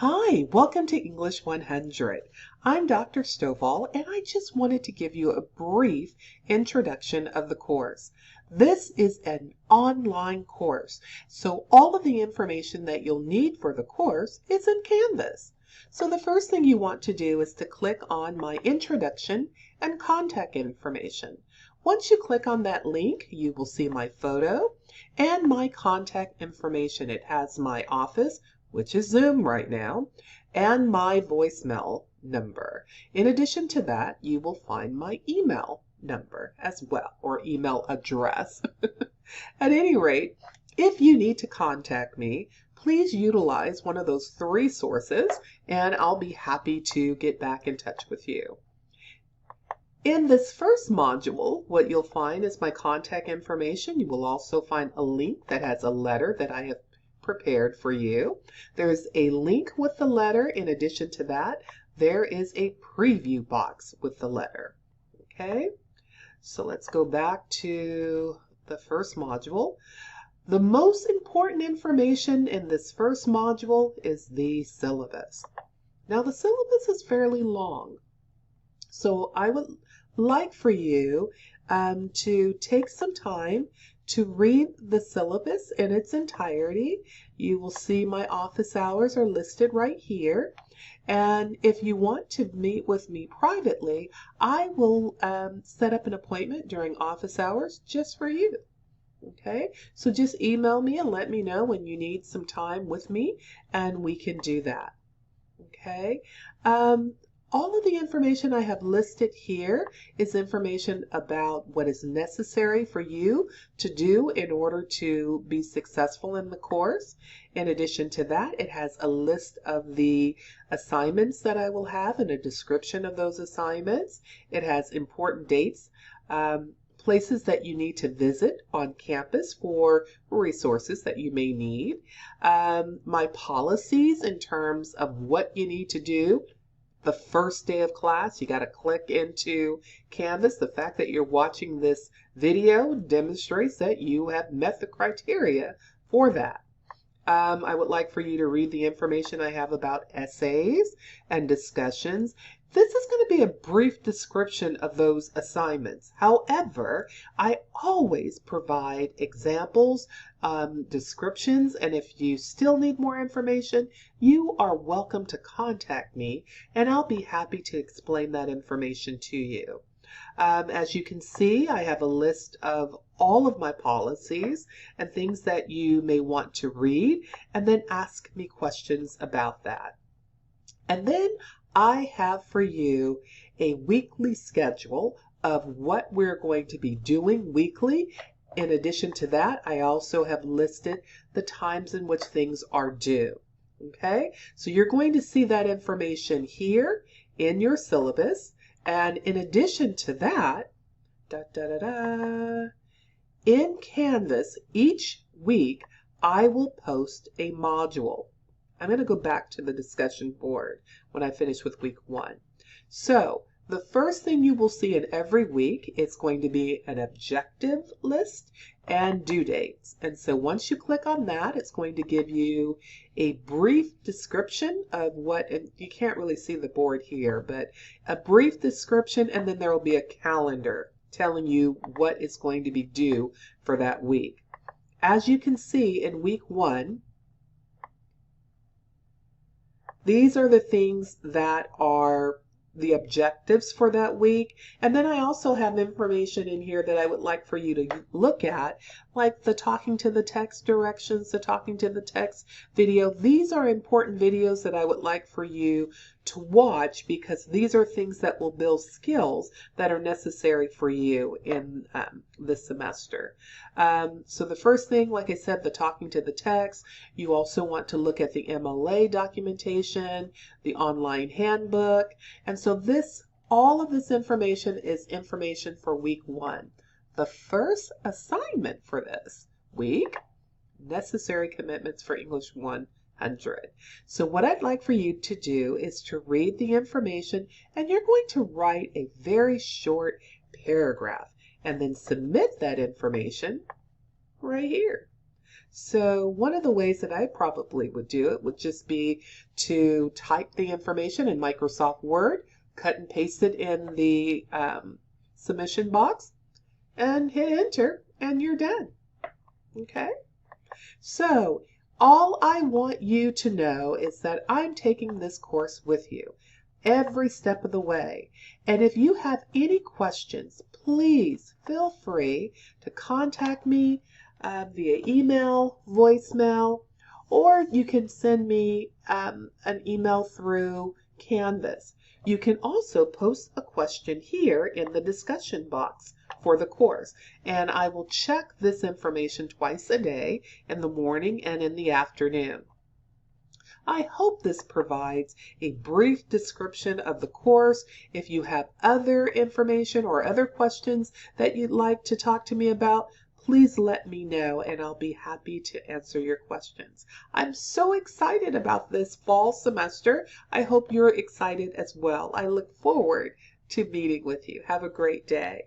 Hi, welcome to English 100. I'm Dr. Stovall, and I just wanted to give you a brief introduction of the course. This is an online course, so all of the information that you'll need for the course is in Canvas. So the first thing you want to do is to click on my introduction and contact information. Once you click on that link, you will see my photo and my contact information. It has my office, which is Zoom right now, and my voicemail number. In addition to that, you will find my email number as well, or email address. At any rate, if you need to contact me, please utilize one of those three sources, and I'll be happy to get back in touch with you. In this first module, what you'll find is my contact information. You will also find a link that has a letter that I have prepared for you. There's a link with the letter. In addition to that, there is a preview box with the letter. Okay, so let's go back to the first module. The most important information in this first module is the syllabus. Now, the syllabus is fairly long, so I would like for you to take some time to read the syllabus in its entirety. You will see my office hours are listed right here. And if you want to meet with me privately, I will set up an appointment during office hours just for you. Okay, so just email me and let me know when you need some time with me, and we can do that. Okay. All of the information I have listed here is information about what is necessary for you to do in order to be successful in the course. In addition to that, it has a list of the assignments that I will have and a description of those assignments. It has important dates, places that you need to visit on campus for resources that you may need, my policies in terms of what you need to do the first day of class. You got to click into Canvas. The fact that you're watching this video demonstrates that you have met the criteria for that. I would like for you to read the information I have about essays and discussions. This is going to be a brief description of those assignments. However, I always provide examples, descriptions, and if you still need more information, you are welcome to contact me, and I'll be happy to explain that information to you. As you can see, I have a list of all of my policies and things that you may want to read, and then ask me questions about that. And then I have for you a weekly schedule of what we're going to be doing weekly. In addition to that, I also have listed the times in which things are due. Okay, so you're going to see that information here in your syllabus. And in addition to that, in Canvas, each week, I will post a module. I'm going to go back to the discussion board when I finish with week 1. So the first thing you will see in every week is going to be an objective list and due dates. And so once you click on that, it's going to give you a brief description of what, and you can't really see the board here, but a brief description, and then there will be a calendar telling you what is going to be due for that week. As you can see in week 1, these are the things that are the objectives for that week. And then I also have information in here that I would like for you to look at, like the talking to the text directions, the talking to the text video. These are important videos that I would like for you to watch, because these are things that will build skills that are necessary for you in this semester. So the first thing, like I said, the talking to the text. You also want to look at the MLA documentation, the online handbook. And so all of this information is information for week 1. The first assignment for this week, necessary commitments for English 100. So what I'd like for you to do is to read the information, and you're going to write a very short paragraph and then submit that information right here. So one of the ways that I probably would do it would just be to type the information in Microsoft Word, cut and paste it in the submission box, and hit enter, and you're done. Okay? So all I want you to know is that I'm taking this course with you every step of the way. And if you have any questions, please feel free to contact me via email, voicemail, or you can send me an email through Canvas. You can also post a question here in the discussion box for the course, and I will check this information twice a day, in the morning and in the afternoon. I hope this provides a brief description of the course. If you have other information or other questions that you'd like to talk to me about, please let me know and I'll be happy to answer your questions. I'm so excited about this fall semester. I hope you're excited as well. I look forward to meeting with you. Have a great day.